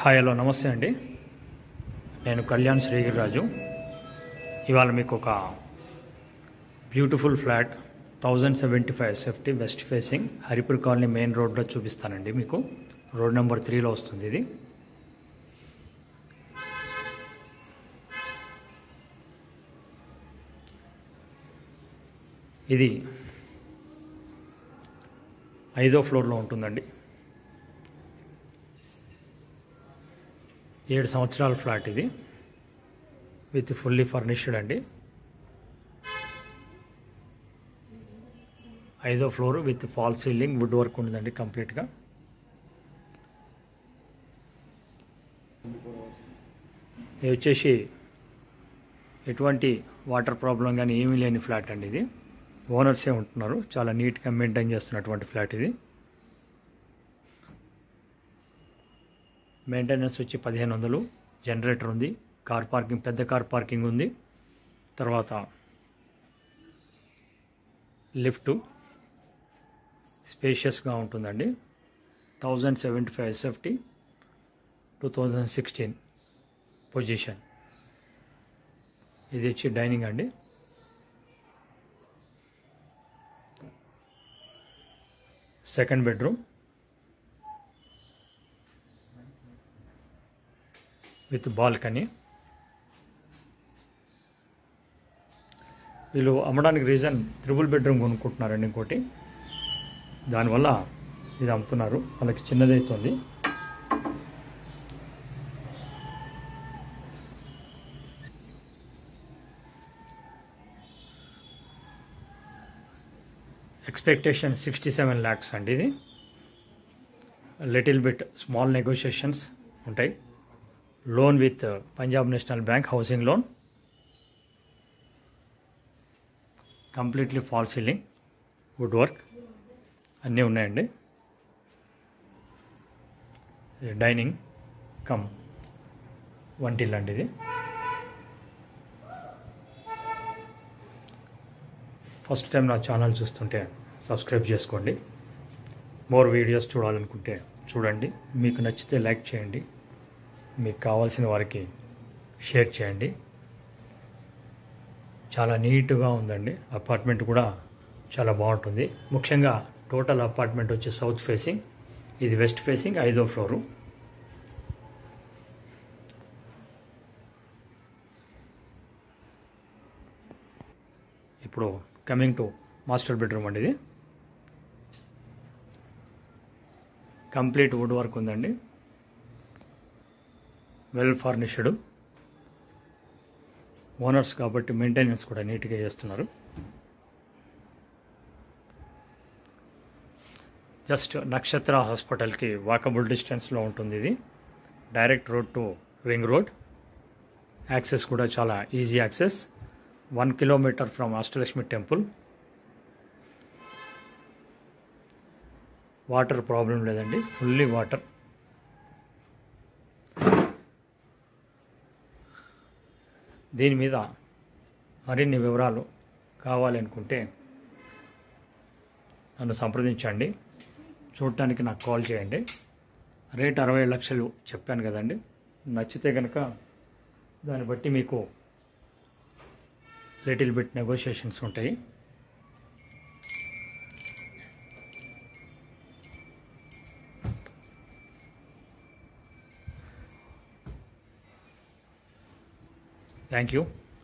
Hi hello నమస్తే అండి. నేను కళ్యాణ్ శ్రీగిరిరాజు. ఇవాళ మీకు ఒక beautiful flat 1075 safety west facing Haripur colony main రోడ్లో చూపిస్తానండి. మీకు రోడ్ నెంబర్ 3లో వస్తుంది ఇది. ఇది 5వ ఫ్లోర్లో ఉంటుందండి. 7 సంవత్సరాల ఫ్లాట్ ఇది, విత్ ఫుల్లీ ఫర్నిష్డ్ అండి. 5వ floor with fall ceiling, wood work ఉంటుందండి కంప్లీట్గా. ఇది వచ్చేసి ఎటువంటి వాటర్ ప్రాబ్లం కానీ ఏమీ లేని ఫ్లాట్ అండి. ఇది ఓనర్సే ఉంటున్నారు, చాలా నీట్గా మెయింటైన్ చేస్తున్నటువంటి ఫ్లాట్ ఇది. మెయింటెనెన్స్ వచ్చి 1500. జనరేటర్ ఉంది, కార్ పార్కింగ్, పెద్ద కార్ పార్కింగ్ ఉంది. తర్వాత లిఫ్ట్ స్పేషియస్గా ఉంటుందండి. 1075 ఎస్ఎఫ్టీ, 2016 పొజిషన్. ఇది వచ్చి డైనింగ్ అండి. Second bedroom with balcony. వీళ్ళు అమ్మడానికి రీజన్ త్రిబుల్ బెడ్రూమ్ కొనుక్కుంటున్నారండి ఇంకోటి, దానివల్ల ఇది అమ్ముతున్నారు. వాళ్ళకి చిన్నదైతుంది. ఎక్స్పెక్టేషన్ 67 lakhs అండి. ఇది లిటిల్ బిట్ స్మాల్ నెగోషియేషన్స్ ఉంటాయి. Loan with Punjab national bank housing loan. Completely fall ceiling, wood work అన్నీ ఉన్నాయండి. డైనింగ్ కమ్ వంటిల్ అండి ఇది. ఫస్ట్ టైం నా ఛానల్ చూస్తుంటే సబ్స్క్రైబ్ చేసుకోండి. మోర్ వీడియోస్ చూడాలనుకుంటే చూడండి. మీకు నచ్చితే లైక్ చేయండి, మీకు కావాల్సిన వారికి షేర్ చేయండి. చాలా నీట్గా ఉందండి. అపార్ట్మెంట్ కూడా చాలా బాగుంటుంది. ముఖ్యంగా టోటల్ అపార్ట్మెంట్ వచ్చి సౌత్ ఫేసింగ్, ఇది వెస్ట్ ఫేసింగ్, 5వ ఫ్లోరు. ఇప్పుడు కమింగ్ టు మాస్టర్ బెడ్రూమ్ అండి. ఇది కంప్లీట్ వుడ్ వర్క్ ఉందండి, వెల్ ఫర్నిష్డ్. ఓనర్స్ కాబట్టి మెయింటెనెన్స్ కూడా నీట్గా చేస్తున్నారు. జస్ట్ నక్షత్ర హాస్పిటల్కి వాకబుల్ డిస్టెన్స్లో ఉంటుంది ఇది. Direct road to ring road. Access కూడా చాలా easy access. 1 kilometre from Ashtalakshmi temple. Water problem లేదండి, ఫుల్లీ వాటర్. దీని మీద మరిన్ని వివరాలు కావాలనుకుంటే నన్ను సంప్రదించండి. చూడటానికి నాకు కాల్ చేయండి. రేట్ 60 లక్షలు చెప్పాను కదండి. నచ్చితే కనుక దాన్ని బట్టి మీకు లిటిల్ బిట్ నెగోషియేషన్స్ ఉంటాయి.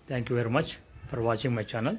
Thank you very much for watching my channel.